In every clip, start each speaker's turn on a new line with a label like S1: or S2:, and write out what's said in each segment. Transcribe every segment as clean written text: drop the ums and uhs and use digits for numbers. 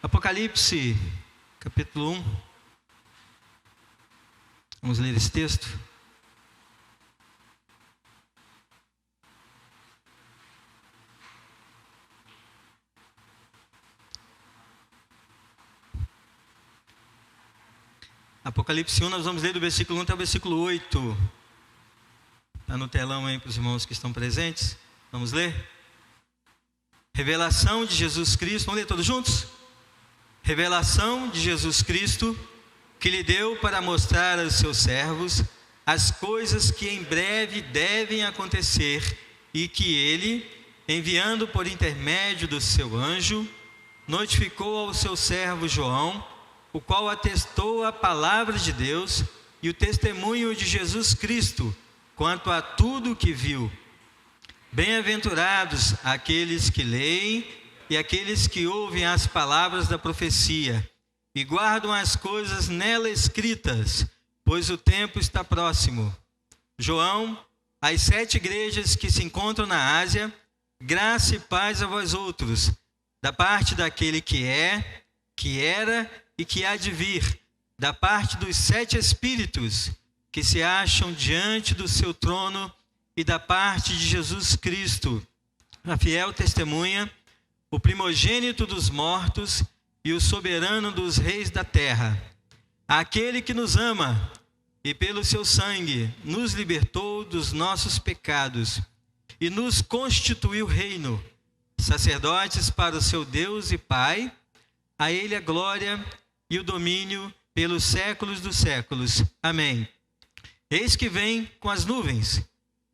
S1: Apocalipse, capítulo 1. Vamos ler esse texto. Apocalipse 1, nós vamos ler do versículo 1 até o versículo 8. Está no telão aí para os irmãos que estão presentes. Vamos ler? Revelação de Jesus Cristo. Vamos ler todos juntos? Revelação de Jesus Cristo, que lhe deu para mostrar aos seus servos as coisas que em breve devem acontecer, e que ele, enviando por intermédio do seu anjo, notificou ao seu servo João, o qual atestou a palavra de Deus e o testemunho de Jesus Cristo, quanto a tudo o que viu. Bem-aventurados aqueles que leem e aqueles que ouvem as palavras da profecia e guardam as coisas nela escritas, pois o tempo está próximo. João, às 7 igrejas que se encontram na Ásia, graça e paz a vós outros, da parte daquele que é, que era e que há de vir, da parte dos 7 Espíritos que se acham diante do seu trono, e da parte de Jesus Cristo, a fiel testemunha, o primogênito dos mortos e o soberano dos reis da terra, aquele que nos ama e pelo seu sangue nos libertou dos nossos pecados e nos constituiu reino, sacerdotes para o seu Deus e Pai. A ele a glória e o domínio pelos séculos dos séculos. Amém. Eis que vem com as nuvens,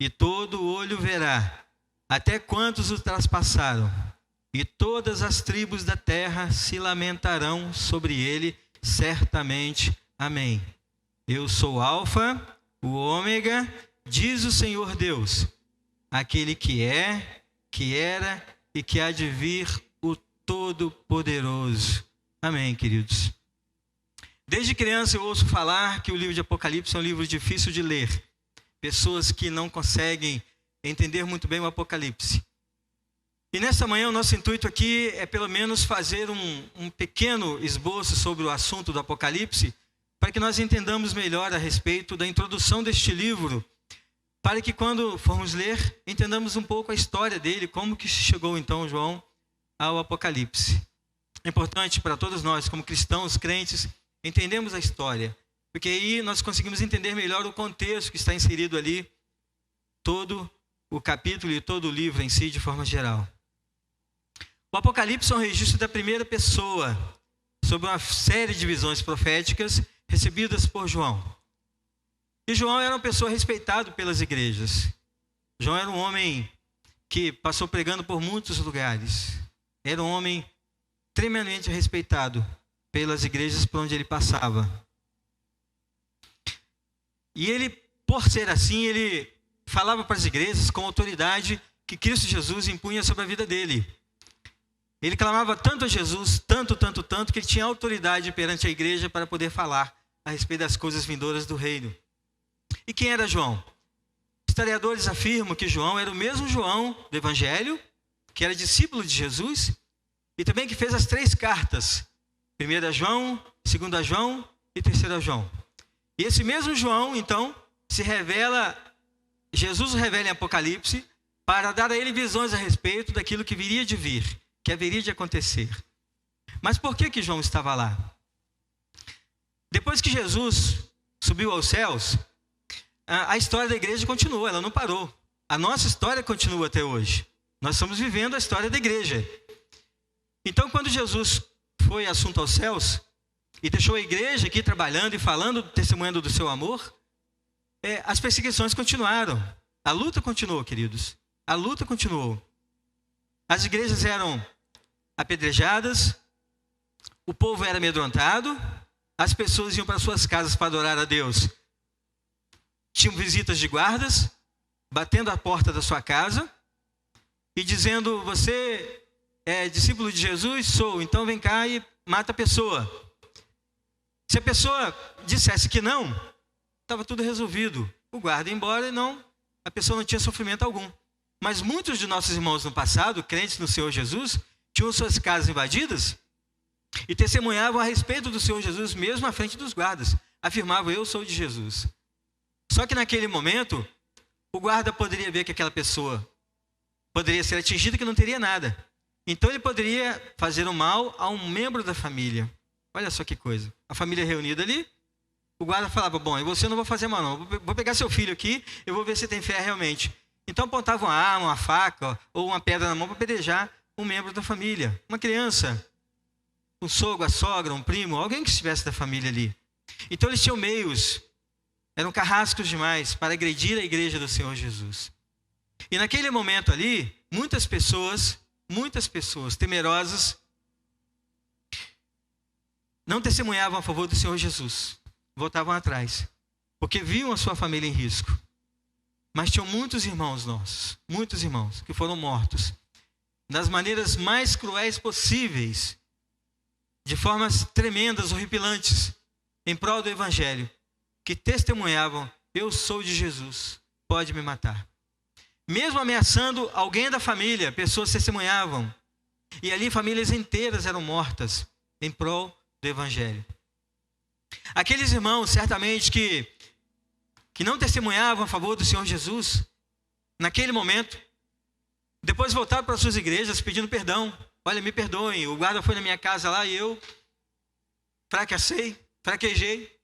S1: e todo olho verá, até quantos o traspassaram, e todas as tribos da terra se lamentarão sobre ele, certamente. Amém. Eu sou o Alfa, o Ômega, diz o Senhor Deus, aquele que é, que era e que há de vir, o Todo-Poderoso. Amém, queridos. Desde criança eu ouço falar que o livro de Apocalipse é um livro difícil de ler. Pessoas que não conseguem entender muito bem o Apocalipse. E nesta manhã o nosso intuito aqui é pelo menos fazer um pequeno esboço sobre o assunto do Apocalipse, para que nós entendamos melhor a respeito da introdução deste livro, para que quando formos ler, entendamos um pouco a história dele, como que chegou então João ao Apocalipse. É importante para todos nós, como cristãos, crentes, entendemos a história, porque aí nós conseguimos entender melhor o contexto que está inserido ali, todo o capítulo e todo o livro em si, de forma geral. O Apocalipse é um registro da primeira pessoa, sobre uma série de visões proféticas recebidas por João. E João era uma pessoa respeitada pelas igrejas. João era um homem que passou pregando por muitos lugares. Era um homem tremendamente respeitado pelas igrejas por onde ele passava. E ele, por ser assim, ele falava para as igrejas com a autoridade que Cristo Jesus impunha sobre a vida dele. Ele clamava tanto a Jesus, tanto, que ele tinha autoridade perante a igreja para poder falar a respeito das coisas vindouras do reino. E quem era João? Historiadores afirmam que João era o mesmo João do Evangelho, que era discípulo de Jesus, e também que fez as 3 cartas, 1 João, 2 João e 3 João. E esse mesmo João, então, Jesus o revela em Apocalipse, para dar a ele visões a respeito daquilo que viria de vir, que haveria de acontecer. Mas por que João estava lá? Depois que Jesus subiu aos céus, a história da igreja continuou, ela não parou. A nossa história continua até hoje. Nós estamos vivendo a história da igreja. Então, quando Jesus foi assunto aos céus e deixou a igreja aqui trabalhando e falando, testemunhando do seu amor, as perseguições continuaram. A luta continuou, queridos. A luta continuou. As igrejas eram apedrejadas, o povo era amedrontado, as pessoas iam para suas casas para adorar a Deus. Tinham visitas de guardas, batendo a porta da sua casa e dizendo: você é discípulo de Jesus? Sou, então vem cá e mata a pessoa. Se a pessoa dissesse que não, estava tudo resolvido. O guarda ia embora e a pessoa não tinha sofrimento algum. Mas muitos de nossos irmãos no passado, crentes no Senhor Jesus, tinham suas casas invadidas e testemunhavam a respeito do Senhor Jesus, mesmo à frente dos guardas. Afirmavam: eu sou de Jesus. Só que naquele momento, o guarda poderia ver que aquela pessoa poderia ser atingida, que não teria nada. Então ele poderia fazer o mal a um membro da família. Olha só que coisa. A família reunida ali, o guarda falava: bom, e você, eu não vou fazer mal não. Vou pegar seu filho aqui, eu vou ver se tem fé realmente. Então apontava uma arma, uma faca ou uma pedra na mão para apedrejar um membro da família. Uma criança, um sogro, a sogra, um primo, alguém que estivesse da família ali. Então eles tinham meios, eram carrascos demais para agredir a igreja do Senhor Jesus. E naquele momento ali, muitas pessoas temerosas, não testemunhavam a favor do Senhor Jesus. Voltavam atrás, porque viam a sua família em risco. Mas tinham muitos irmãos nossos, muitos irmãos, que foram mortos das maneiras mais cruéis possíveis, de formas tremendas, horripilantes, em prol do Evangelho, que testemunhavam: eu sou de Jesus, pode me matar. Mesmo ameaçando alguém da família, pessoas testemunhavam. E ali famílias inteiras eram mortas em prol do Evangelho. Aqueles irmãos, certamente, que não testemunhavam a favor do Senhor Jesus, naquele momento, depois voltaram para suas igrejas pedindo perdão. Olha, me perdoem, o guarda foi na minha casa lá e eu fraquejei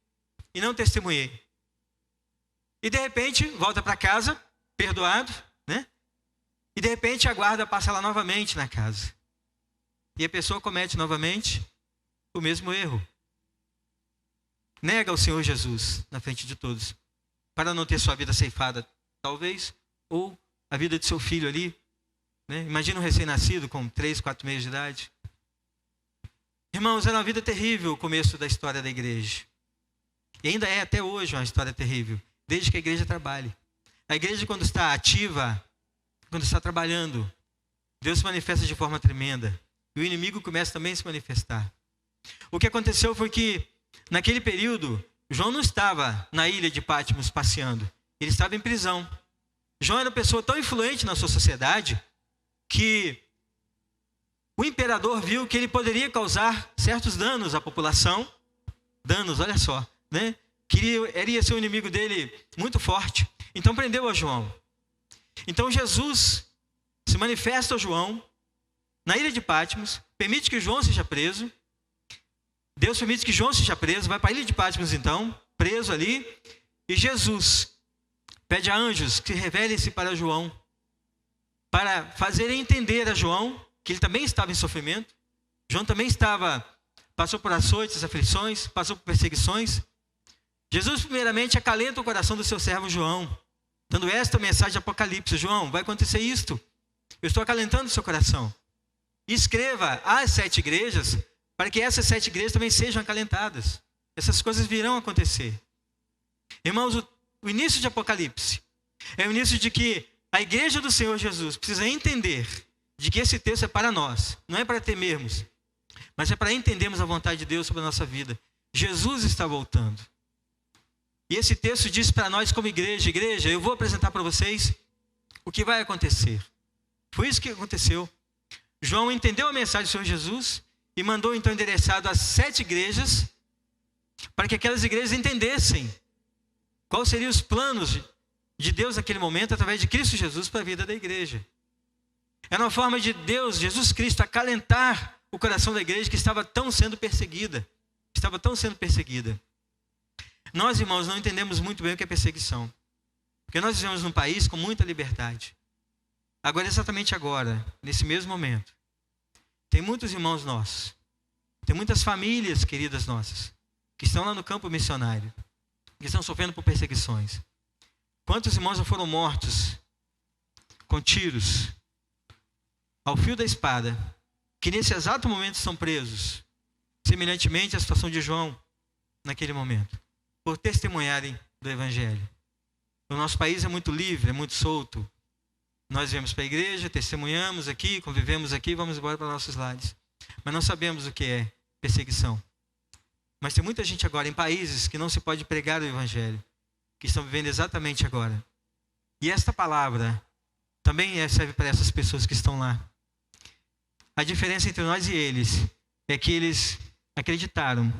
S1: e não testemunhei. E de repente, volta para casa, perdoado, né? E de repente a guarda passa lá novamente na casa. E a pessoa comete novamente o mesmo erro. Nega o Senhor Jesus na frente de todos, para não ter sua vida ceifada, talvez, ou a vida de seu filho ali, né? Imagina um recém-nascido com 3, 4 meses de idade. Irmãos, era uma vida terrível o começo da história da igreja. E ainda é até hoje uma história terrível, desde que a igreja trabalhe. A igreja, quando está ativa, quando está trabalhando, Deus se manifesta de forma tremenda. E o inimigo começa também a se manifestar. O que aconteceu foi que, naquele período, João não estava na ilha de Patmos passeando. Ele estava em prisão. João era uma pessoa tão influente na sua sociedade que o imperador viu que ele poderia causar certos danos à população. Danos, olha só, né? Iria ser o inimigo dele muito forte. Então prendeu a João. Então Jesus se manifesta a João na ilha de Patmos, permite que João seja preso. Deus permite que João seja preso, vai para a ilha de Patmos então, preso ali. E Jesus pede a anjos que revelem-se para João, para fazerem entender a João que ele também estava em sofrimento. João também passou por açoites, aflições, passou por perseguições. Jesus primeiramente acalenta o coração do seu servo João, dando esta mensagem de Apocalipse: João, vai acontecer isto. Eu estou acalentando o seu coração. E escreva às 7 igrejas, para que essas 7 igrejas também sejam acalentadas. Essas coisas virão acontecer. Irmãos, o início de Apocalipse é o início de que a igreja do Senhor Jesus precisa entender de que esse texto é para nós. Não é para temermos, mas é para entendermos a vontade de Deus sobre a nossa vida. Jesus está voltando. E esse texto diz para nós como igreja: igreja, eu vou apresentar para vocês o que vai acontecer. Foi isso que aconteceu. João entendeu a mensagem do Senhor Jesus e mandou então endereçado às 7 igrejas, para que aquelas igrejas entendessem quais seriam os planos de Deus naquele momento, através de Cristo Jesus, para a vida da igreja. Era uma forma de Deus, Jesus Cristo, acalentar o coração da igreja que estava tão sendo perseguida. Nós, irmãos, não entendemos muito bem o que é perseguição, porque nós vivemos num país com muita liberdade. Agora, exatamente agora, nesse mesmo momento, tem muitos irmãos nossos, tem muitas famílias queridas nossas, que estão lá no campo missionário, que estão sofrendo por perseguições. Quantos irmãos já foram mortos com tiros, ao fio da espada, que nesse exato momento estão presos, semelhantemente à situação de João, naquele momento, por testemunharem do Evangelho. O nosso país é muito livre, é muito solto. Nós viemos para a igreja, testemunhamos aqui, convivemos aqui, vamos embora para nossos lares. Mas não sabemos o que é perseguição. Mas tem muita gente agora em países que não se pode pregar o Evangelho, que estão vivendo exatamente agora. E esta palavra também serve para essas pessoas que estão lá. A diferença entre nós e eles é que eles acreditaram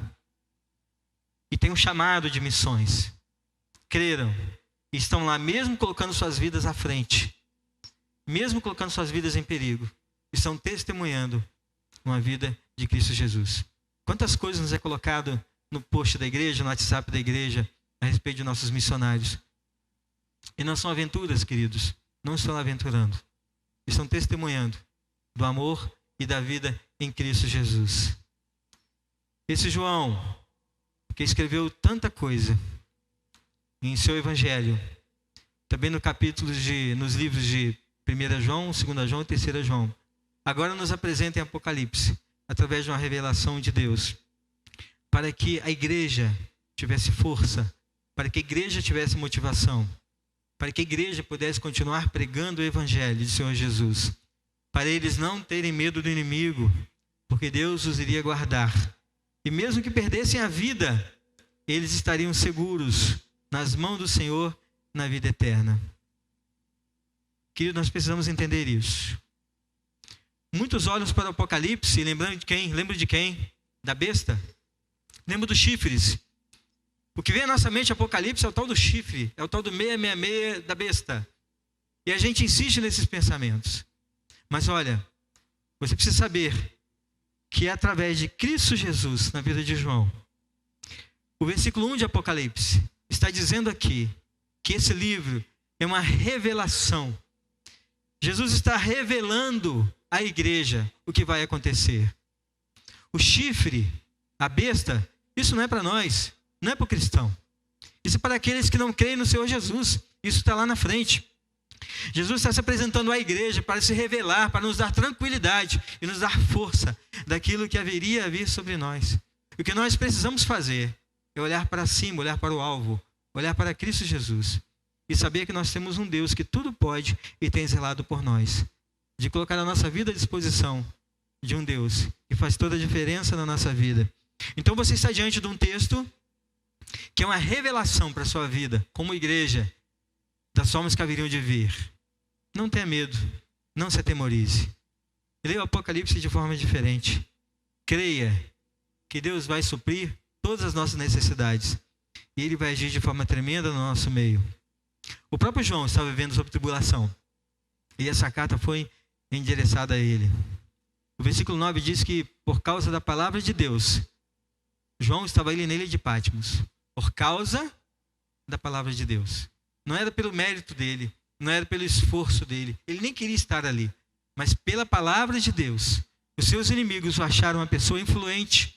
S1: e têm um chamado de missões, creram e estão lá mesmo colocando suas vidas à frente, mesmo colocando suas vidas em perigo, estão testemunhando uma vida de Cristo Jesus. Quantas coisas nos é colocado no post da igreja, no WhatsApp da igreja, a respeito de nossos missionários. E não são aventuras, queridos. Não estão aventurando. Estão testemunhando do amor e da vida em Cristo Jesus. Esse João, que escreveu tanta coisa em seu evangelho, também nos livros de 1 João, 2 João e 3 João, agora nos apresenta em Apocalipse, através de uma revelação de Deus, para que a igreja tivesse força, para que a igreja tivesse motivação, para que a igreja pudesse continuar pregando o evangelho do Senhor Jesus, para eles não terem medo do inimigo, porque Deus os iria guardar. E mesmo que perdessem a vida, eles estariam seguros nas mãos do Senhor na vida eterna. Querido, nós precisamos entender isso. Muitos olham para o Apocalipse, lembrando de quem? Lembra de quem? Da besta? Lembra dos chifres? O que vem à nossa mente, Apocalipse, é o tal do chifre, é o tal do 666 da besta. E a gente insiste nesses pensamentos. Mas olha, você precisa saber que é através de Cristo Jesus na vida de João. O versículo 1 de Apocalipse está dizendo aqui que esse livro é uma revelação. Jesus está revelando à igreja o que vai acontecer. O chifre, a besta, isso não é para nós, não é para o cristão. Isso é para aqueles que não creem no Senhor Jesus. Isso está lá na frente. Jesus está se apresentando à igreja para se revelar, para nos dar tranquilidade e nos dar força daquilo que haveria a vir sobre nós. O que nós precisamos fazer é olhar para cima, olhar para o alvo, olhar para Cristo Jesus e saber que nós temos um Deus que tudo pode e tem zelado por nós. De colocar a nossa vida à disposição de um Deus que faz toda a diferença na nossa vida. Então você está diante de um texto que é uma revelação para a sua vida, como igreja, das formas que haveriam de vir. Não tenha medo, não se atemorize. Leia o Apocalipse de forma diferente. Creia que Deus vai suprir todas as nossas necessidades. E Ele vai agir de forma tremenda no nosso meio. O próprio João estava vivendo sob tribulação. E essa carta foi endereçada a ele. O versículo 9 diz que por causa da palavra de Deus, João estava ali na ilha de Patmos. Por causa da palavra de Deus. Não era pelo mérito dele, não era pelo esforço dele. Ele nem queria estar ali. Mas pela palavra de Deus, os seus inimigos o acharam uma pessoa influente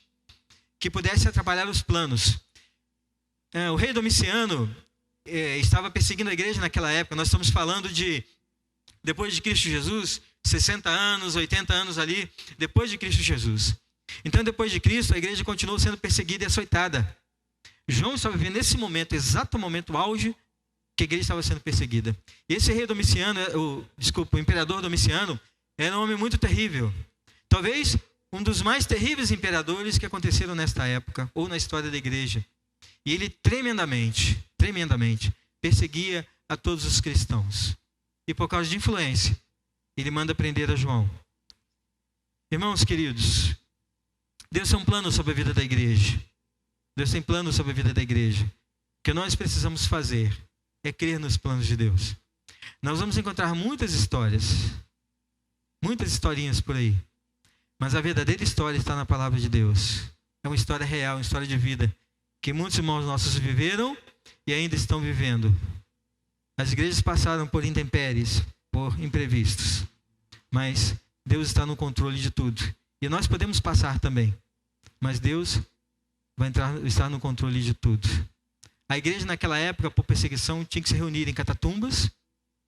S1: que pudesse atrapalhar os planos. O rei Domiciano estava perseguindo a igreja naquela época. Nós estamos falando de, depois de Cristo Jesus, 60 anos, 80 anos ali, depois de Cristo Jesus. Então, depois de Cristo, a igreja continuou sendo perseguida e açoitada. João estava vivendo nesse momento, exato momento auge, que a igreja estava sendo perseguida. Esse rei Domiciano, o imperador Domiciano, era um homem muito terrível. Talvez um dos mais terríveis imperadores que aconteceram nesta época, ou na história da igreja. E ele tremendamente perseguia a todos os cristãos. E por causa de influência, ele manda prender a João. Irmãos queridos, Deus tem um plano sobre a vida da igreja. Deus tem plano sobre a vida da igreja. O que nós precisamos fazer é crer nos planos de Deus. Nós vamos encontrar muitas histórias, muitas historinhas por aí. Mas a verdadeira história está na palavra de Deus. É uma história real, uma história de vida, que muitos irmãos nossos viveram e ainda estão vivendo. As igrejas passaram por intempéries, por imprevistos. Mas Deus está no controle de tudo. E nós podemos passar também. Mas Deus vai estar no controle de tudo. A igreja naquela época, por perseguição, tinha que se reunir em catatumbas,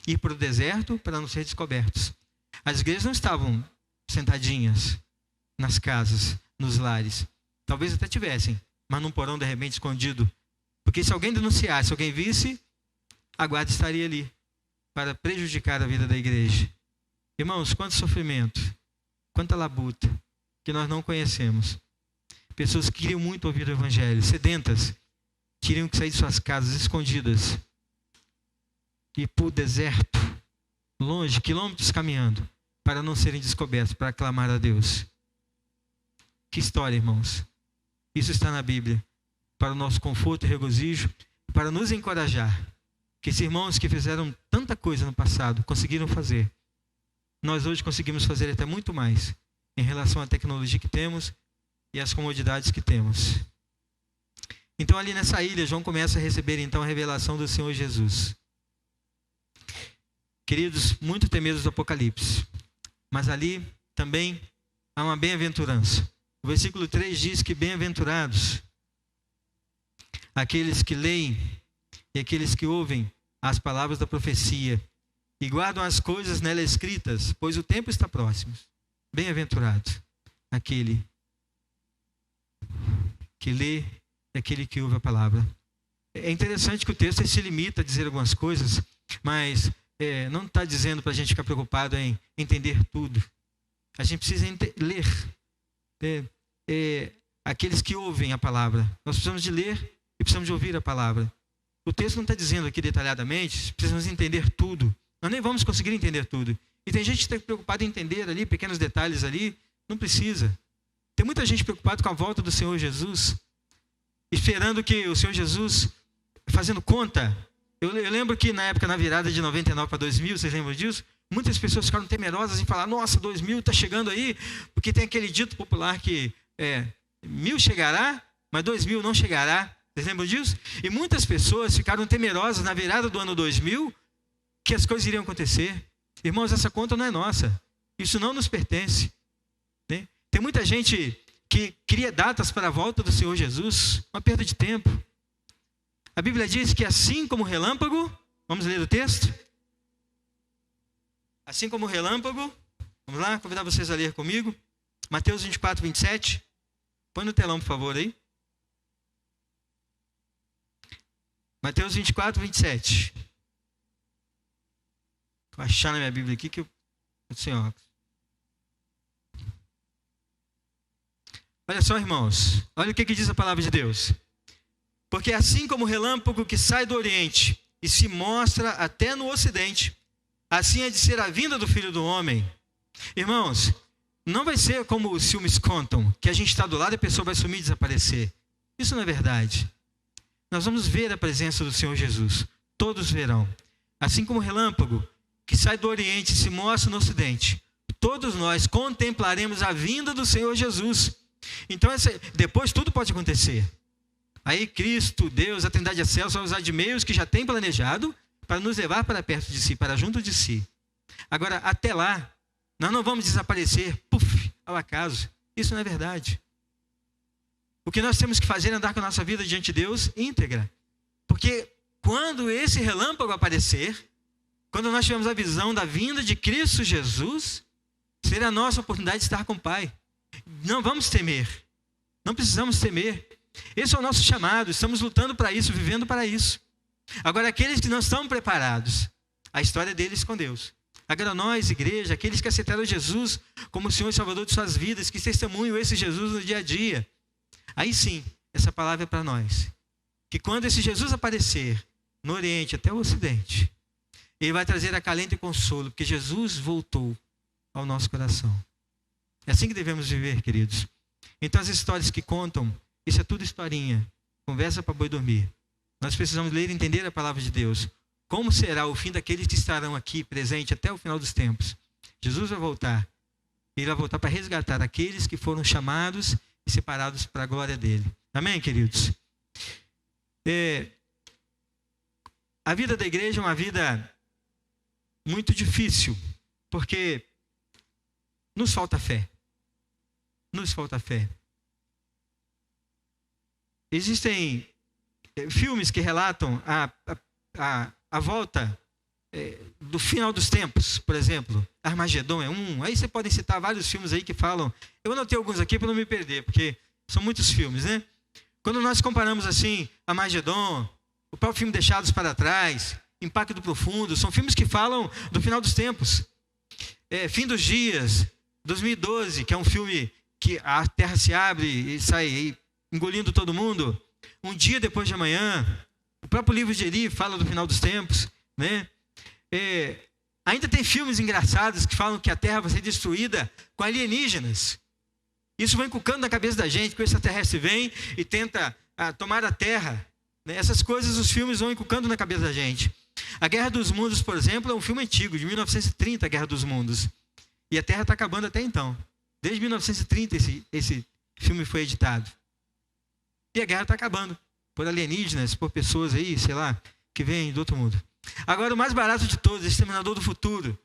S1: ir para o deserto para não ser descobertos. As igrejas não estavam sentadinhas nas casas, nos lares. Talvez até tivessem, mas num porão de repente escondido. Porque se alguém denunciasse, se alguém visse, a guarda estaria ali para prejudicar a vida da igreja. Irmãos, quanto sofrimento, quanta labuta que nós não conhecemos. Pessoas que queriam muito ouvir o evangelho, sedentas, teriam que sair de suas casas escondidas e ir para o deserto, longe, quilômetros caminhando, para não serem descobertos, para clamar a Deus. Que história, irmãos. Isso está na Bíblia, para o nosso conforto e regozijo, para nos encorajar, que esses irmãos que fizeram tanta coisa no passado, conseguiram fazer. Nós hoje conseguimos fazer até muito mais, em relação à tecnologia que temos e às comodidades que temos. Então ali nessa ilha, João começa a receber então a revelação do Senhor Jesus. Queridos, muito temerosos do Apocalipse, mas ali também há uma bem-aventurança. O versículo 3 diz que bem-aventurados aqueles que leem e aqueles que ouvem as palavras da profecia e guardam as coisas nela escritas, pois o tempo está próximo. Bem-aventurado aquele que lê e aquele que ouve a palavra. É interessante que o texto se limita a dizer algumas coisas, mas não está dizendo para a gente ficar preocupado em entender tudo. A gente precisa ler. Aqueles que ouvem a palavra. Nós precisamos de ler e precisamos de ouvir a palavra. O texto não está dizendo aqui detalhadamente, precisamos entender tudo. Nós nem vamos conseguir entender tudo. E tem gente que está preocupada em entender ali, pequenos detalhes ali. Não precisa. Tem muita gente preocupada com a volta do Senhor Jesus, esperando que o Senhor Jesus, fazendo conta. Eu lembro que na época, na virada de 99 para 2000, vocês lembram disso? Muitas pessoas ficaram temerosas em falar, nossa, 2000 está chegando aí, porque tem aquele dito popular que 1000 chegará, mas 2000 não chegará. Vocês lembram disso? E muitas pessoas ficaram temerosas na virada do ano 2000 que as coisas iriam acontecer. Irmãos, essa conta não é nossa. Isso não nos pertence. Né? Tem muita gente que cria datas para a volta do Senhor Jesus, uma perda de tempo. A Bíblia diz que assim como o relâmpago, vamos ler o texto? Assim como o relâmpago, vamos lá, convidar vocês a ler comigo. Mateus 24, 27. Põe no telão, por favor, aí. Mateus 24, 27. Vou achar na minha Bíblia aqui que eu... Senhor. Olha só, irmãos. Olha o que diz a palavra de Deus. Porque assim como o relâmpago que sai do Oriente e se mostra até no Ocidente, assim é de ser a vinda do Filho do Homem. Irmãos, não vai ser como os filmes contam, que a gente está do lado e a pessoa vai sumir e desaparecer. Isso não é verdade. Nós vamos ver a presença do Senhor Jesus. Todos verão. Assim como o relâmpago que sai do Oriente e se mostra no Ocidente, todos nós contemplaremos a vinda do Senhor Jesus. Então, depois tudo pode acontecer. Aí Cristo, Deus, a Trindade e a Céus vai usar de meios que já tem planejado para nos levar para perto de si, para junto de si. Agora, até lá, nós não vamos desaparecer, ao acaso. Isso não é verdade. O que nós temos que fazer é andar com a nossa vida diante de Deus íntegra. Porque quando esse relâmpago aparecer, quando nós tivermos a visão da vinda de Cristo Jesus, será a nossa oportunidade de estar com o Pai. Não vamos temer. Não precisamos temer. Esse é o nosso chamado. Estamos lutando para isso, vivendo para isso. Agora, aqueles que não estão preparados, a história deles com Deus. Agora nós, igreja, aqueles que aceitaram Jesus como o Senhor e Salvador de suas vidas, que testemunham esse Jesus no dia a dia. Aí sim, essa palavra é para nós. Que quando esse Jesus aparecer no Oriente até o Ocidente, Ele vai trazer acalento e consolo, porque Jesus voltou ao nosso coração. É assim que devemos viver, queridos. Então as histórias que contam, isso é tudo historinha. Conversa para boi dormir. Nós precisamos ler e entender a palavra de Deus. Como será o fim daqueles que estarão aqui presentes até o final dos tempos? Jesus vai voltar. Ele vai voltar para resgatar aqueles que foram chamados e separados para a glória dele. Amém, queridos? A vida da igreja é uma vida muito difícil, porque nos falta fé. Nos falta fé. Existem filmes que relatam a volta do final dos tempos, por exemplo. Armagedon é um. Aí você pode citar vários filmes aí que falam. Eu anotei alguns aqui para não me perder, porque são muitos filmes, né? Quando nós comparamos assim, Armagedon, o próprio filme Deixados para Trás, Impacto Profundo, são filmes que falam do final dos tempos. Fim dos Dias, 2012, que é um filme que a terra se abre e sai engolindo todo mundo. Um Dia Depois de Amanhã, o próprio livro de Eli fala do final dos tempos, né? Ainda tem filmes engraçados que falam que a terra vai ser destruída com alienígenas. Isso vai inculcando na cabeça da gente, que o extraterrestre vem e tenta tomar a Terra. Né? Essas coisas os filmes vão inculcando na cabeça da gente. A Guerra dos Mundos, por exemplo, é um filme antigo, de 1930, a Guerra dos Mundos. E a Terra está acabando até então. Desde 1930 esse filme foi editado. E a guerra está acabando. Por alienígenas, por pessoas aí, sei lá, que vêm do outro mundo. Agora, o mais barato de todos, Exterminador do Futuro.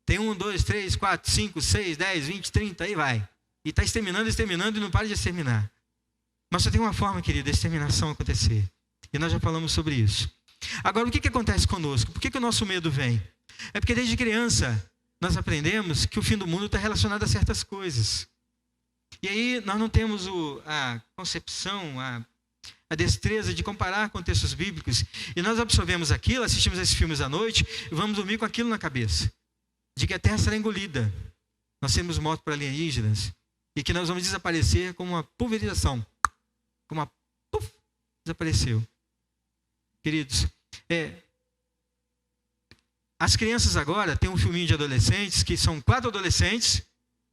S1: Tem 1, 2, 3, 4, 5, 6, 10, 20, 30, aí vai. E está exterminando e não para de exterminar. Mas só tem uma forma, querido, a exterminação acontecer. E nós já falamos sobre isso. Agora, o que acontece conosco? Por que o nosso medo vem? É porque desde criança nós aprendemos que o fim do mundo está relacionado a certas coisas. E aí nós não temos a concepção, a destreza de comparar com textos bíblicos. E nós absorvemos aquilo, assistimos esses filmes à noite e vamos dormir com aquilo na cabeça. De que a terra será engolida. Nós seremos mortos por alienígenas. E que nós vamos desaparecer como uma pulverização. Como uma... Puf, desapareceu. Queridos, as crianças agora têm um filminho de adolescentes, que são 4 adolescentes,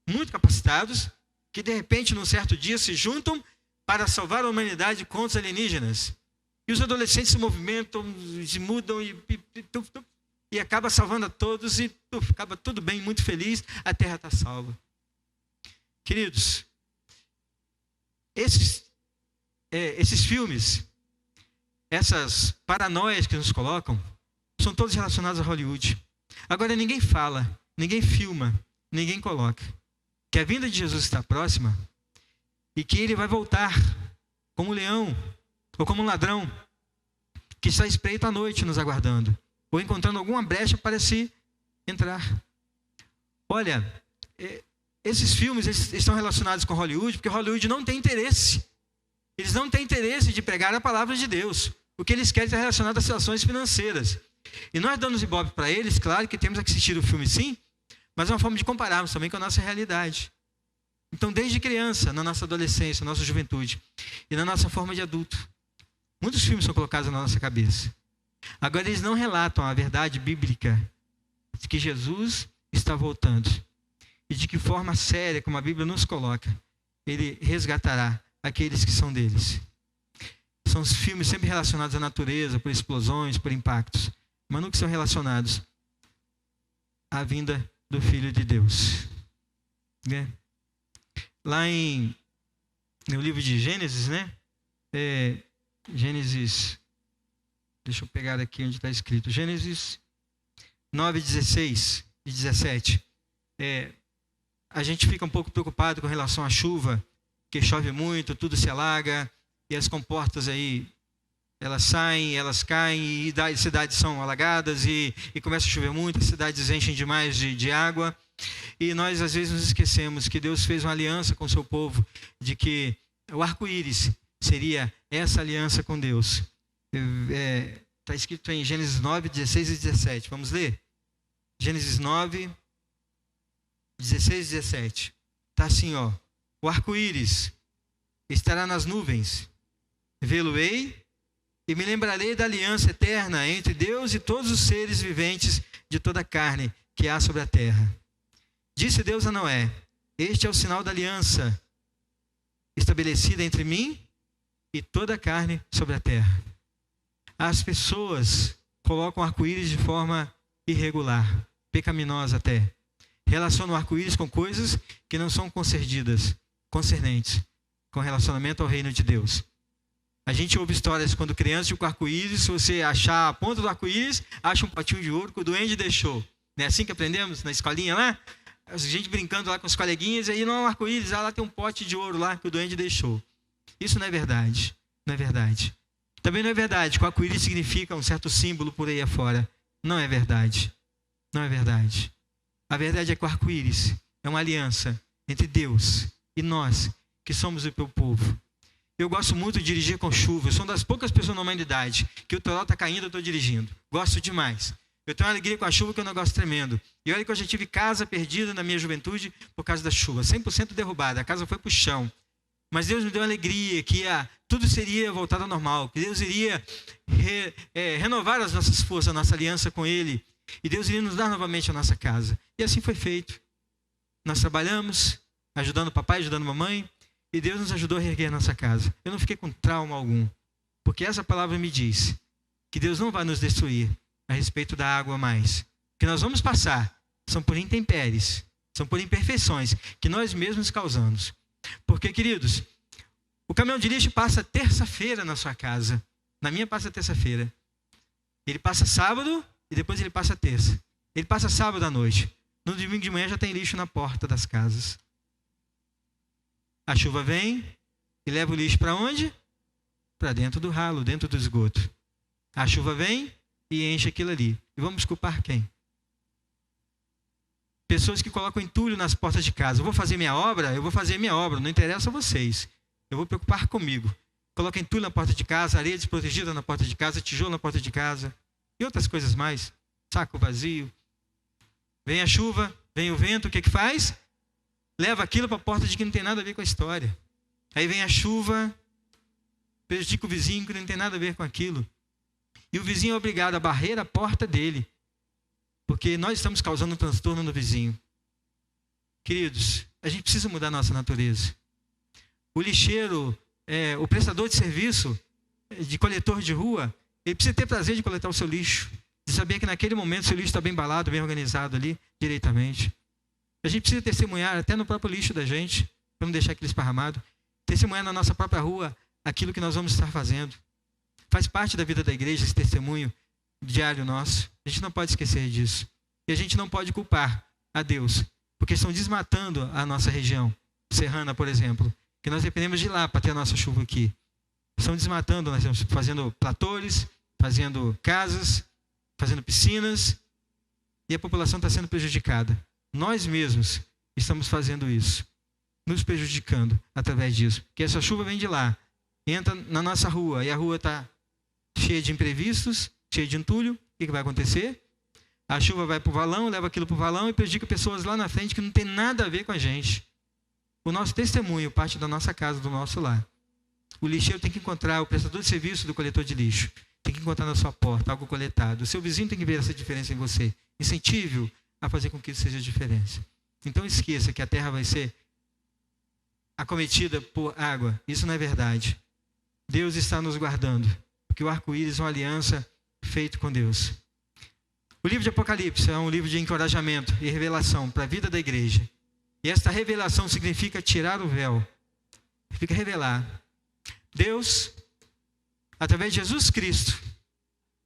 S1: muito capacitados, que de repente, num certo dia, se juntam para salvar a humanidade contra os alienígenas. E os adolescentes se movimentam, se mudam e acaba salvando a todos e acaba tudo bem, muito feliz, a terra está salva. Queridos, esses filmes, essas paranoias que nos colocam, são todos relacionados a Hollywood. Agora ninguém fala, ninguém filma, ninguém coloca que a vinda de Jesus está próxima e que ele vai voltar como um leão ou como um ladrão que está espreito à noite nos aguardando ou encontrando alguma brecha para se entrar. Olha, esses filmes estão relacionados com Hollywood porque Hollywood não tem interesse. Eles não têm interesse de pregar a palavra de Deus. O que eles querem está relacionado às situações financeiras. E nós damos ibope para eles, claro que temos que assistir o filme sim, mas é uma forma de compararmos também com a nossa realidade. Então, desde criança, na nossa adolescência, na nossa juventude e na nossa forma de adulto, muitos filmes são colocados na nossa cabeça. Agora, eles não relatam a verdade bíblica de que Jesus está voltando e de que forma séria, como a Bíblia nos coloca, ele resgatará aqueles que são deles. São os filmes sempre relacionados à natureza, por explosões, por impactos, mas nunca são relacionados à vinda do Filho de Deus. Né? Lá no livro de Gênesis, né? Gênesis, deixa eu pegar aqui onde está escrito, Gênesis 9, 16 e 17. A gente fica um pouco preocupado com relação à chuva, que chove muito, tudo se alaga, e as comportas aí, elas saem, elas caem, e as cidades são alagadas, e começa a chover muito, as cidades enchem demais de água. E nós, às vezes, nos esquecemos que Deus fez uma aliança com o seu povo, de que o arco-íris seria essa aliança com Deus. Está escrito em Gênesis 9, 16 e 17. Vamos ler? Gênesis 9, 16 e 17. Está assim, ó. O arco-íris estará nas nuvens. Vê-lo-ei e me lembrarei da aliança eterna entre Deus e todos os seres viventes de toda a carne que há sobre a terra. Disse Deus a Noé: este é o sinal da aliança estabelecida entre mim e toda a carne sobre a terra. As pessoas colocam o arco-íris de forma irregular, pecaminosa até. Relacionam o arco-íris com coisas que não são concernentes com relacionamento ao reino de Deus. A gente ouve histórias quando criança de um arco-íris, se você achar a ponta do arco-íris, acha um potinho de ouro que o duende deixou. Não é assim que aprendemos na escolinha lá? A gente brincando lá com os coleguinhas, e aí não é um arco-íris, lá tem um pote de ouro lá que o duende deixou. Isso não é verdade. Não é verdade. Também não é verdade que o arco-íris significa um certo símbolo por aí afora. Não é verdade. Não é verdade. A verdade é que o arco-íris é uma aliança entre Deus e nós, que somos o seu povo. Eu gosto muito de dirigir com chuva. Eu sou uma das poucas pessoas na humanidade que o toró está caindo, eu estou dirigindo. Gosto demais. Eu tenho uma alegria com a chuva que é um negócio tremendo. E olha que eu já tive casa perdida na minha juventude por causa da chuva. 100% derrubada. A casa foi para o chão. Mas Deus me deu uma alegria que tudo seria voltado ao normal. Que Deus iria renovar as nossas forças, a nossa aliança com Ele. E Deus iria nos dar novamente a nossa casa. E assim foi feito. Nós trabalhamos, ajudando o papai, ajudando a mamãe, e Deus nos ajudou a reerguer a nossa casa. Eu não fiquei com trauma algum, porque essa palavra me diz que Deus não vai nos destruir a respeito da água mais. O que nós vamos passar são por intempéries, são por imperfeições que nós mesmos causamos. Porque, queridos, o caminhão de lixo passa terça-feira na sua casa. Na minha passa terça-feira. Ele passa sábado e depois ele passa terça. Ele passa sábado à noite. No domingo de manhã já tem lixo na porta das casas. A chuva vem e leva o lixo para onde? Para dentro do ralo, dentro do esgoto. A chuva vem e enche aquilo ali. E vamos culpar quem? Pessoas que colocam entulho nas portas de casa. Eu vou fazer minha obra? Eu vou fazer minha obra. Não interessa a vocês. Eu vou preocupar comigo. Coloca entulho na porta de casa, areia desprotegida na porta de casa, tijolo na porta de casa. E outras coisas mais. Saco vazio. Vem a chuva, vem o vento, o que faz? Leva aquilo para a porta de quem não tem nada a ver com a história. Aí vem a chuva, prejudica o vizinho que não tem nada a ver com aquilo. E o vizinho é obrigado a barrer a porta dele, porque nós estamos causando um transtorno no vizinho. Queridos, a gente precisa mudar a nossa natureza. O lixeiro, o prestador de serviço, de coletor de rua, ele precisa ter prazer de coletar o seu lixo, de saber que naquele momento o seu lixo está bem embalado, bem organizado ali, direitamente. A gente precisa testemunhar até no próprio lixo da gente, para não deixar aquilo esparramado. Testemunhar na nossa própria rua aquilo que nós vamos estar fazendo. Faz parte da vida da igreja esse testemunho diário nosso. A gente não pode esquecer disso. E a gente não pode culpar a Deus, porque estão desmatando a nossa região serrana, por exemplo, que nós dependemos de lá para ter a nossa chuva aqui. Estão desmatando, nós estamos fazendo platores, fazendo casas, fazendo piscinas, e a população está sendo prejudicada. Nós mesmos estamos fazendo isso, nos prejudicando através disso. Porque essa chuva vem de lá, entra na nossa rua, e a rua está cheia de imprevistos, cheia de entulho. O que vai acontecer? A chuva vai para o valão, leva aquilo para o valão e prejudica pessoas lá na frente que não tem nada a ver com a gente. O nosso testemunho parte da nossa casa, do nosso lar. O lixeiro tem que encontrar, o prestador de serviço do coletor de lixo, tem que encontrar na sua porta algo coletado. O seu vizinho tem que ver essa diferença em você. Incentive-o a fazer com que isso seja a diferença. Então esqueça que a terra vai ser acometida por água. Isso não é verdade. Deus está nos guardando, porque o arco-íris é uma aliança feita com Deus. O livro de Apocalipse é um livro de encorajamento e revelação para a vida da igreja. E esta revelação significa tirar o véu. Significa revelar. Deus, através de Jesus Cristo,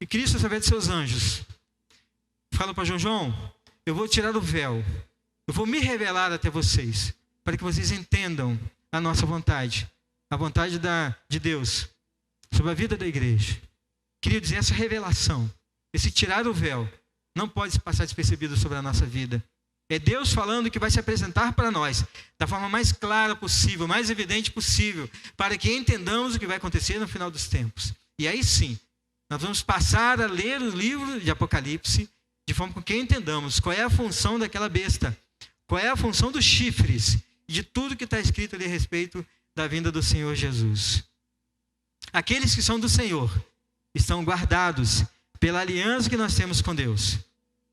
S1: e Cristo através de seus anjos, fala para João, eu vou tirar o véu, eu vou me revelar até vocês, para que vocês entendam a nossa vontade, a vontade de Deus, sobre a vida da igreja. Queridos, essa revelação, esse tirar o véu, não pode passar despercebido sobre a nossa vida. É Deus falando que vai se apresentar para nós da forma mais clara possível, mais evidente possível, para que entendamos o que vai acontecer no final dos tempos. E aí sim, nós vamos passar a ler o livro de Apocalipse de forma com que entendamos qual é a função daquela besta, qual é a função dos chifres, e de tudo que está escrito ali a respeito da vinda do Senhor Jesus. Aqueles que são do Senhor estão guardados pela aliança que nós temos com Deus.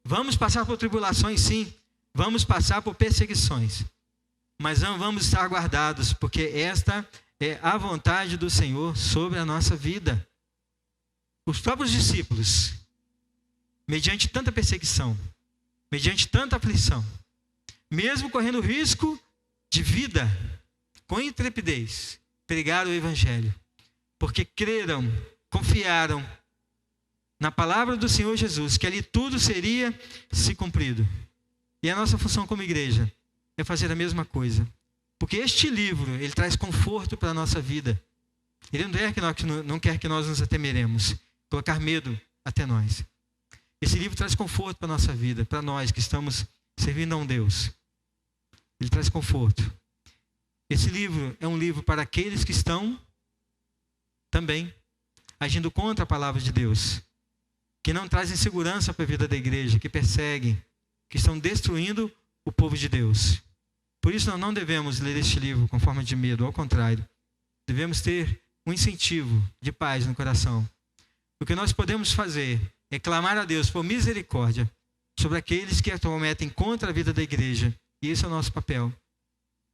S1: Vamos passar por tribulações, sim. Vamos passar por perseguições, mas não vamos estar guardados, porque esta é a vontade do Senhor sobre a nossa vida. Os próprios discípulos, mediante tanta perseguição, mediante tanta aflição, mesmo correndo risco de vida, com intrepidez, pregaram o Evangelho, porque creram, confiaram na palavra do Senhor Jesus, que ali tudo seria se cumprido. E a nossa função como igreja é fazer a mesma coisa. Porque este livro, ele traz conforto para a nossa vida. Ele não quer que nós nos atemeremos, colocar medo até nós. Esse livro traz conforto para a nossa vida, para nós que estamos servindo a um Deus. Ele traz conforto. Esse livro é um livro para aqueles que estão também agindo contra a palavra de Deus, que não trazem segurança para a vida da igreja, que perseguem, que estão destruindo o povo de Deus. Por isso nós não devemos ler este livro com forma de medo, ao contrário. Devemos ter um incentivo de paz no coração. O que nós podemos fazer é clamar a Deus por misericórdia sobre aqueles que atualmente contra a vida da igreja. E esse é o nosso papel.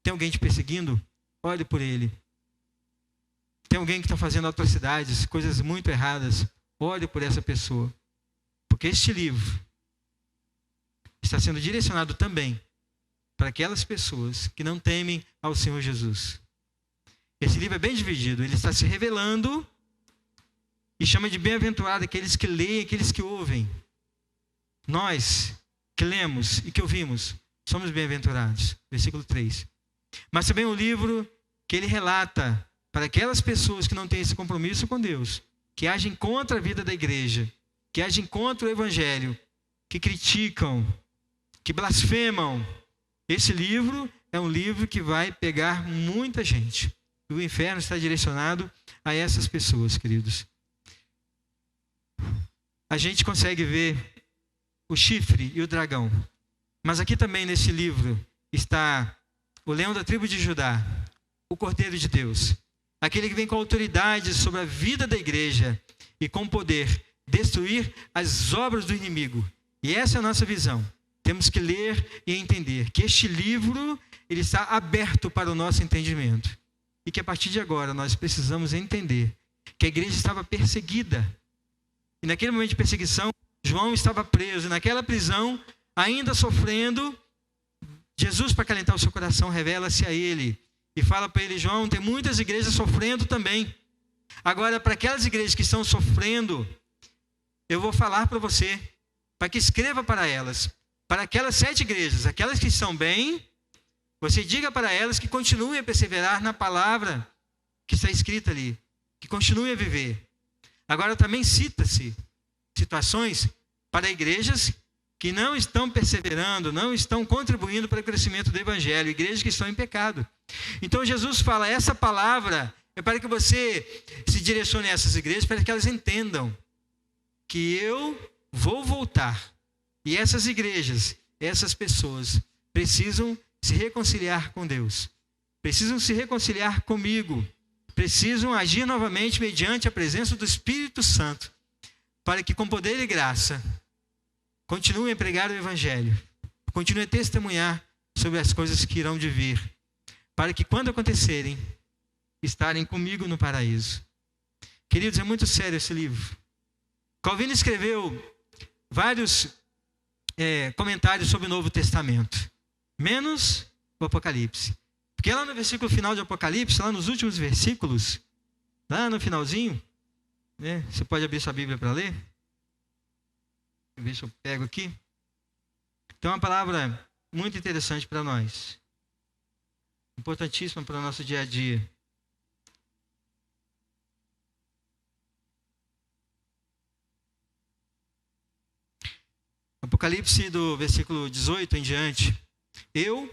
S1: Tem alguém te perseguindo? Ore por ele. Tem alguém que está fazendo atrocidades, coisas muito erradas? Ore por essa pessoa. Porque este livro está sendo direcionado também para aquelas pessoas que não temem ao Senhor Jesus. Esse livro é bem dividido. Ele está se revelando e chama de bem-aventurado aqueles que leem, aqueles que ouvem. Nós que lemos e que ouvimos, somos bem-aventurados. Versículo 3. Mas também um livro que ele relata para aquelas pessoas que não têm esse compromisso com Deus, que agem contra a vida da igreja, que agem contra o evangelho, que criticam, que blasfemam. Esse livro é um livro que vai pegar muita gente. E o inferno está direcionado a essas pessoas, queridos. A gente consegue ver o chifre e o dragão. Mas aqui também nesse livro está o leão da tribo de Judá, o Cordeiro de Deus, aquele que vem com autoridade sobre a vida da igreja e com poder destruir as obras do inimigo. E essa é a nossa visão. Temos que ler e entender que este livro ele está aberto para o nosso entendimento. E que a partir de agora nós precisamos entender que a igreja estava perseguida. E naquele momento de perseguição, João estava preso. E naquela prisão, ainda sofrendo, Jesus, para acalentar o seu coração, revela-se a ele. E fala para ele: João, tem muitas igrejas sofrendo também. Agora, para aquelas igrejas que estão sofrendo, eu vou falar para você, para que escreva para elas. Para aquelas 7 igrejas, aquelas que estão bem, você diga para elas que continuem a perseverar na palavra que está escrita ali. Que continuem a viver. Agora também cita-se situações para igrejas que não estão perseverando, não estão contribuindo para o crescimento do evangelho, igrejas que estão em pecado. Então Jesus fala, essa palavra é para que você se direcione a essas igrejas, para que elas entendam que eu vou voltar. E essas igrejas, essas pessoas, precisam se reconciliar com Deus. Precisam se reconciliar comigo. Precisam agir novamente mediante a presença do Espírito Santo, para que com poder e graça continuem a pregar o evangelho, continuem a testemunhar sobre as coisas que irão de vir, para que quando acontecerem, estarem comigo no paraíso. Queridos, é muito sério esse livro. Calvino escreveu vários comentários sobre o Novo Testamento, menos o Apocalipse. Porque lá no versículo final de Apocalipse, lá nos últimos versículos, lá no finalzinho, né, você pode abrir sua Bíblia para ler? Deixa eu ver se eu pego aqui. Tem uma palavra muito interessante para nós, importantíssima para o nosso dia a dia. Apocalipse do versículo 18 em diante. Eu,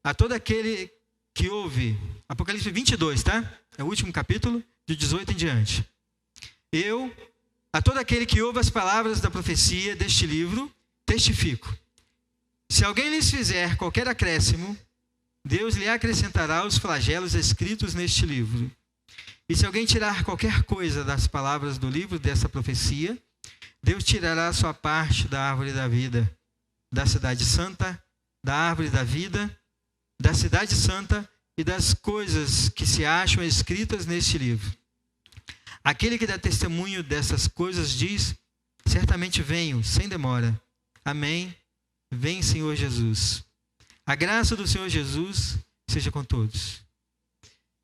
S1: a todo aquele que ouve, Apocalipse 22, tá? É o último capítulo, de 18 em diante. Eu, a todo aquele que ouve as palavras da profecia deste livro, testifico. Se alguém lhes fizer qualquer acréscimo, Deus lhe acrescentará os flagelos escritos neste livro. E se alguém tirar qualquer coisa das palavras do livro dessa profecia, Deus tirará a sua parte da árvore da vida, da cidade santa, da árvore da vida, da cidade santa e das coisas que se acham escritas neste livro. Aquele que dá testemunho dessas coisas diz, certamente venho, sem demora. Amém. Vem, Senhor Jesus. A graça do Senhor Jesus seja com todos.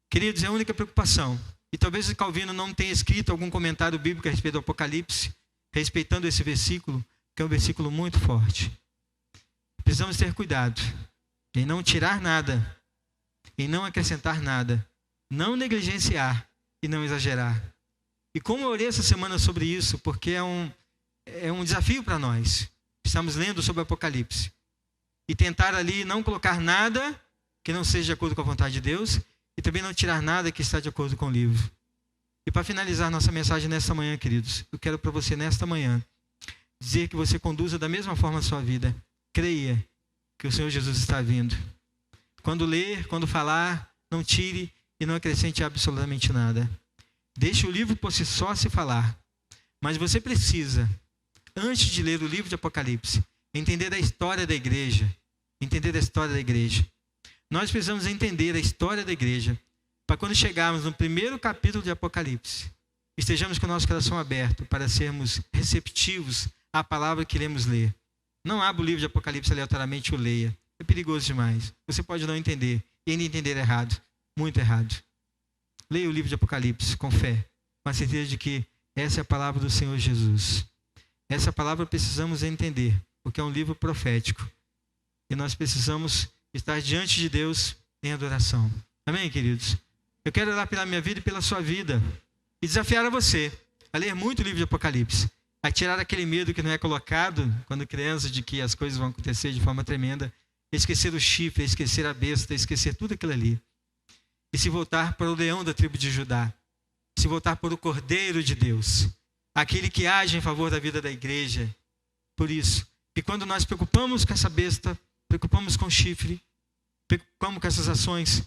S1: Queridos, é a única preocupação. E talvez o Calvino não tenha escrito algum comentário bíblico a respeito do Apocalipse, respeitando esse versículo, que é um versículo muito forte. Precisamos ter cuidado em não tirar nada, em não acrescentar nada, não negligenciar e não exagerar. E como eu orei essa semana sobre isso, porque é um desafio para nós. Estamos lendo sobre o Apocalipse. E tentar ali não colocar nada que não seja de acordo com a vontade de Deus, e também não tirar nada que está de acordo com o livro. E para finalizar nossa mensagem nesta manhã, queridos, eu quero para você nesta manhã dizer que você conduza da mesma forma a sua vida. Creia que o Senhor Jesus está vindo. Quando ler, quando falar, não tire e não acrescente absolutamente nada. Deixe o livro por si só se falar. Mas você precisa, antes de ler o livro de Apocalipse, entender da história da igreja. Entender da história da igreja. Nós precisamos entender a história da igreja, para quando chegarmos no primeiro capítulo de Apocalipse, estejamos com o nosso coração aberto para sermos receptivos à palavra que iremos ler. Não abra o livro de Apocalipse aleatoriamente e o leia. É perigoso demais. Você pode não entender e ainda entender errado, muito errado. Leia o livro de Apocalipse com fé, com a certeza de que essa é a palavra do Senhor Jesus. Essa palavra precisamos entender, porque é um livro profético. E nós precisamos estar diante de Deus em adoração. Amém, queridos? Eu quero orar pela minha vida e pela sua vida. E desafiar a você a ler muito o livro de Apocalipse. A tirar aquele medo que não é colocado quando criança de que as coisas vão acontecer de forma tremenda. Esquecer o chifre, esquecer a besta, esquecer tudo aquilo ali. E se voltar para o leão da tribo de Judá. Se voltar para o Cordeiro de Deus. Aquele que age em favor da vida da igreja. Por isso, que quando nós preocupamos com essa besta, preocupamos com o chifre, preocupamos com essas ações,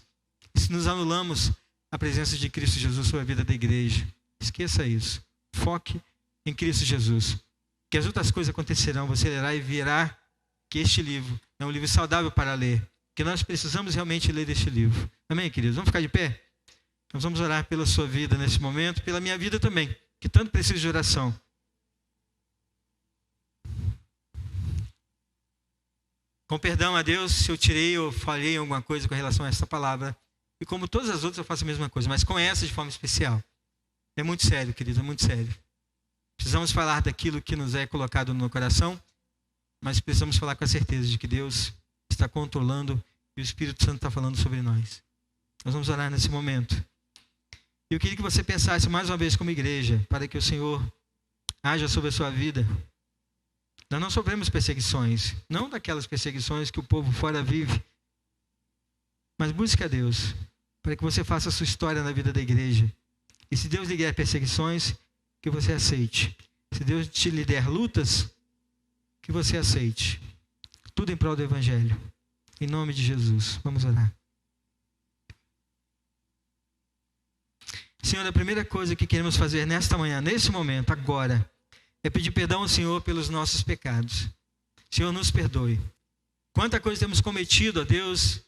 S1: nos anulamos a presença de Cristo Jesus sobre a vida da igreja. Esqueça isso. Foque em Cristo Jesus. Que as outras coisas acontecerão. Você lerá e verá que este livro é um livro saudável para ler. Que nós precisamos realmente ler este livro. Amém, queridos? Vamos ficar de pé? Nós vamos orar pela sua vida nesse momento, pela minha vida também, que tanto precisa de oração. Com perdão a Deus, se eu tirei ou falhei alguma coisa com relação a essa palavra. E como todas as outras eu faço a mesma coisa, mas com essa de forma especial. É muito sério, querido, é muito sério. Precisamos falar daquilo que nos é colocado no coração, mas precisamos falar com a certeza de que Deus está controlando e o Espírito Santo está falando sobre nós. Nós vamos orar nesse momento. E eu queria que você pensasse mais uma vez como igreja, para que o Senhor haja sobre a sua vida. Nós não sofremos perseguições, não daquelas perseguições que o povo fora vive, mas busque a Deus, para que você faça a sua história na vida da igreja. E se Deus lhe der perseguições, que você aceite. Se Deus lhe der lutas, que você aceite. Tudo em prol do Evangelho. Em nome de Jesus. Vamos orar. Senhor, a primeira coisa que queremos fazer nesta manhã, nesse momento, agora, é pedir perdão ao Senhor pelos nossos pecados. Senhor, nos perdoe. Quanta coisa temos cometido, ó Deus,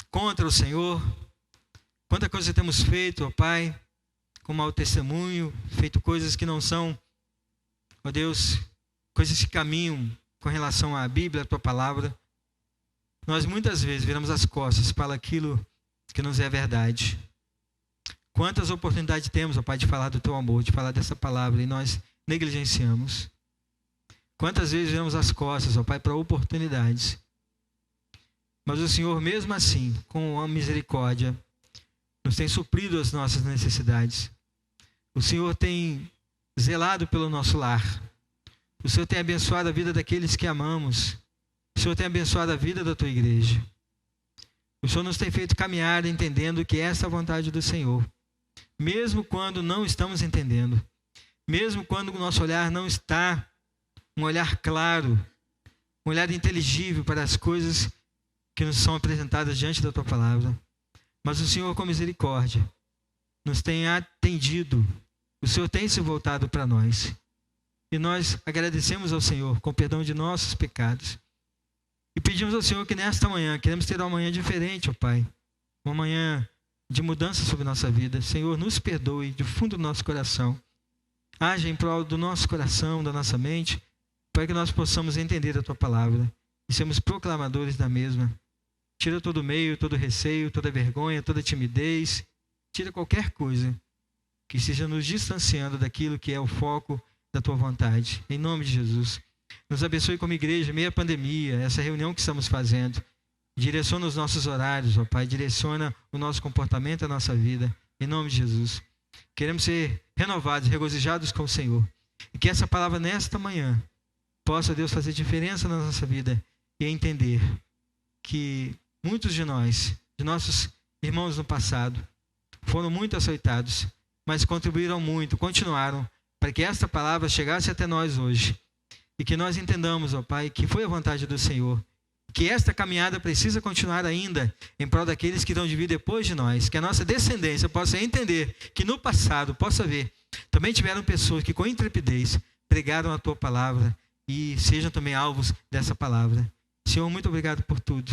S1: contra o Senhor. Quanta coisa temos feito, ó Pai, com mau testemunho, feito coisas que não são, ó Deus, coisas que caminham com relação à Bíblia, à Tua Palavra. Nós muitas vezes viramos as costas para aquilo que nos é verdade. Quantas oportunidades temos, ó Pai, de falar do Teu amor, de falar dessa palavra, e nós negligenciamos. Quantas vezes viramos as costas, ó Pai, para oportunidades. Mas o Senhor, mesmo assim, com a misericórdia, nos tem suprido as nossas necessidades. O Senhor tem zelado pelo nosso lar. O Senhor tem abençoado a vida daqueles que amamos. O Senhor tem abençoado a vida da Tua igreja. O Senhor nos tem feito caminhar entendendo que essa é a vontade do Senhor. Mesmo quando não estamos entendendo. Mesmo quando o nosso olhar não está um olhar claro, um olhar inteligível para as coisas que nos são apresentadas diante da Tua palavra. Mas o Senhor, com misericórdia, nos tem atendido. O Senhor tem se voltado para nós. E nós agradecemos ao Senhor com perdão de nossos pecados. E pedimos ao Senhor que nesta manhã, queremos ter uma manhã diferente, ó Pai. Uma manhã de mudança sobre nossa vida. Senhor, nos perdoe do fundo do nosso coração. Haja em prol do nosso coração, da nossa mente, para que nós possamos entender a Tua palavra e sermos proclamadores da mesma. Tira todo o meio, todo o receio, toda a vergonha, toda a timidez. Tira qualquer coisa que esteja nos distanciando daquilo que é o foco da Tua vontade. Em nome de Jesus. Nos abençoe como igreja, meio à pandemia, essa reunião que estamos fazendo. Direciona os nossos horários, ó Pai. Direciona o nosso comportamento, a nossa vida. Em nome de Jesus. Queremos ser renovados, regozijados com o Senhor. E que essa palavra nesta manhã possa, Deus, fazer diferença na nossa vida e entender que muitos de nós, de nossos irmãos no passado, foram muito açoitados, mas contribuíram muito, continuaram, para que esta palavra chegasse até nós hoje. E que nós entendamos, ó Pai, que foi a vontade do Senhor. Que esta caminhada precisa continuar ainda em prol daqueles que irão de vir depois de nós. Que a nossa descendência possa entender que no passado, possa ver, também tiveram pessoas que com intrepidez pregaram a Tua palavra e sejam também alvos dessa palavra. Senhor, muito obrigado por tudo.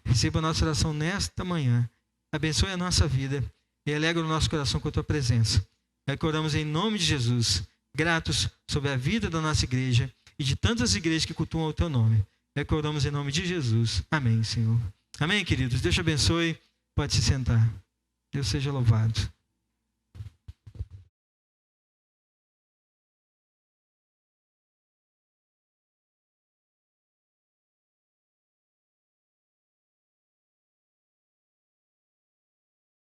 S1: Receba a nossa oração nesta manhã. Abençoe a nossa vida e alegra o nosso coração com a tua presença. É que oramos em nome de Jesus, gratos sobre a vida da nossa igreja e de tantas igrejas que cultuam o teu nome. É que oramos em nome de Jesus. Amém, Senhor. Amém, queridos. Deus te abençoe. Pode se sentar. Deus seja louvado.